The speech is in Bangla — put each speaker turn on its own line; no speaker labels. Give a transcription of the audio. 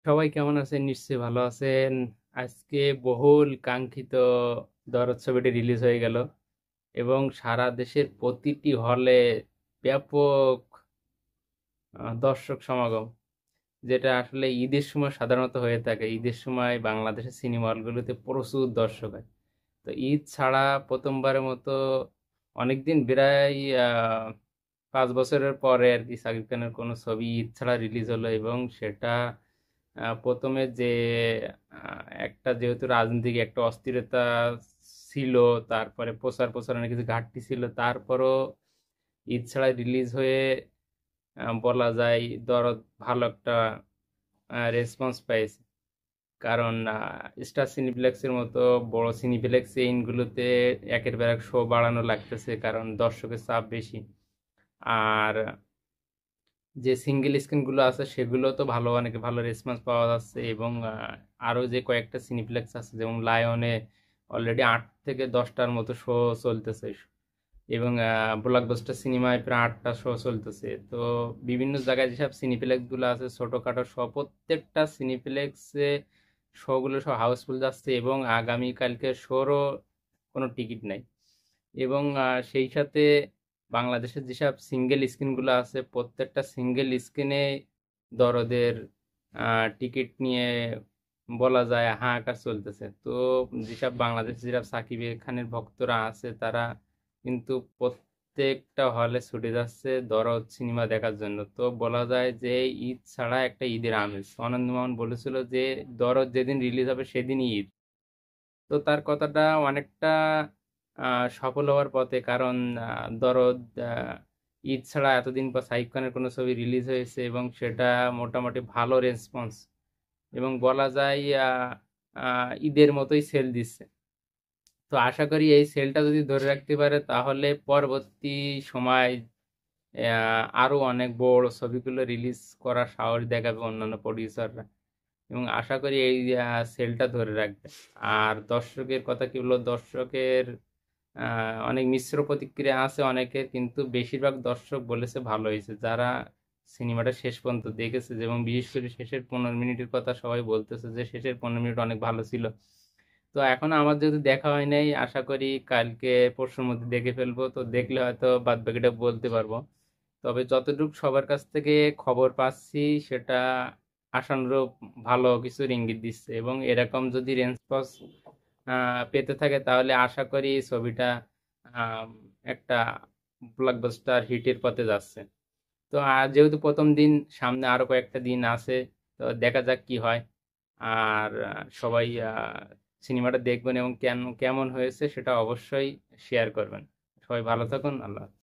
সবাই কেমন আছেন? নিশ্চয়ই ভালো আছেন। আজকে বহুল কাঙ্ক্ষিত দরদ ছবিটি রিলিজ হয়ে গেল এবং সারা দেশের প্রতিটি হলে ব্যাপক দর্শক সমাগম, যেটা আসলে ঈদের সময় সাধারণত হয়ে থাকে। ঈদের সময় বাংলাদেশের সিনেমা হলগুলোতে প্রচুর দর্শক হয়। তো ঈদ ছাড়া প্রথমবারের মতো অনেকদিন প্রায় 5 বছরের পরে আর কি শাকিব খানের কোনো ছবি ঈদ ছাড়া রিলিজ হলো এবং সেটা প্রথমে যে একটা যেহেতু রাজনৈতিক একটা অস্থিরতা ছিল, তারপরে প্রচার প্রচারণার কিছু ঘাটতি ছিল, তারপরও ঈদ ছাড়া রিলিজ হয়ে বলা যায় দরদ ভালো একটা রেসপন্স পাইছে। কারণ স্টার সিনিপ্লেক্সের মতো বড় সিনিপ্লেক্স চেইনগুলোতে একের পর এক শো বাড়ানো লাগতেছে, কারণ দর্শকের চাপ বেশি। আর যে সিঙ্গেল স্ক্রিনগুলো আছে সেগুলো তো ভালো, অনেক ভালো রেসপন্স পাওয়া যাচ্ছে এবং আরও যে কয়েকটা সিনিপ্লেক্স আছে যেমন লায়নে অলরেডি 8 থেকে 10টার মতো শো চলতেছে এবং ব্লকবাস্টার সিনেমায় প্রায় 8টা শো চলতেছে। তো বিভিন্ন জায়গায় যেসব সিনিপ্লেক্সগুলো আছে ছোটোখাটো শো, প্রত্যেকটা সিনিপ্লেক্সে শোগুলো সব হাউসফুল যাচ্ছে এবং আগামীকালকে শোরও কোনো টিকিট নাই। এবং সেই সাথে বাংলাদেশের যেসব সিঙ্গেল স্ক্রিনগুলো আছে প্রত্যেকটা সিঙ্গেল স্ক্রিনে দরদের টিকিট নিয়ে বলা যায় হাহাকার চলতেছে। তো যেসব বাংলাদেশে যেসব সাকিব খানের ভক্তরা আছে তারা কিন্তু প্রত্যেকটা হলে ছুটে যাচ্ছে দরদ সিনেমা দেখার জন্য। তো বলা যায় যে ঈদ ছাড়া একটা ঈদের আমেজ। অনন্ত মোহন বলেছিল যে দরদ যেদিন রিলিজ হবে সেদিনই ঈদ। তো তার কথাটা অনেকটা সফল হওয়ার পথে, কারণ দরদ ঈদ ছাড়া এতদিন পর সাকিব খানের কোনো ছবি রিলিজ হয়েছে এবং সেটা মোটামুটি ভালো রেসপন্স এবং বলা যায় ঈদের মতোই সেল দিচ্ছে। তো আশা করি এই সেলটা যদি ধরে রাখতে পারে তাহলে পরবর্তী সময় আরো অনেক বড় ছবিগুলো রিলিজ করার সাহস দেখাবে অন্যান্য প্রডিউসাররা এবং আশা করি এই সেলটা ধরে রাখবে। আর দর্শকের কথা কি বলবো, দর্শকের অনেক মিশ্র প্রতিক্রিয়া আছে অনেকের, কিন্তু বেশিরভাগ দর্শক বলেছে ভালো হয়েছে যারা সিনেমাটা শেষ পর্যন্ত দেখেছে। যেমন বিশেষ করে শেষের 15 মিনিটের কথা সবাই বলতেছে যে শেষের 15 মিনিট অনেক ভালো ছিল। তো এখন আমার যেহেতু দেখা হয় নাই, আশা করি কালকে পরশুর মধ্যে দেখে ফেলবো। তো দেখলে হয়তো বাদ বাকিটা বলতে পারবো। তবে যতটুকু সবার কাছ থেকে খবর পাচ্ছি সেটা আশানুরূপ ভালো কিছুর ইঙ্গিত দিচ্ছে এবং এরকম যদি রেসপন্স পেতে থাকে তাহলে আশা করি ছবিটা আম, একটা ব্লকবাস্টার হিটের পথে যাচ্ছে। তো যেহেতু প্রথম দিন, সামনে আরো কয়েকটা দিন আছে, তো দেখা যাক কি হয়। আর সবাই সিনেমাটা দেখবেন এবং কেন কেমন হয়েছে সেটা অবশ্যই শেয়ার করবেন। সবাই ভালো থাকুন। আল্লাহ হাফেজ।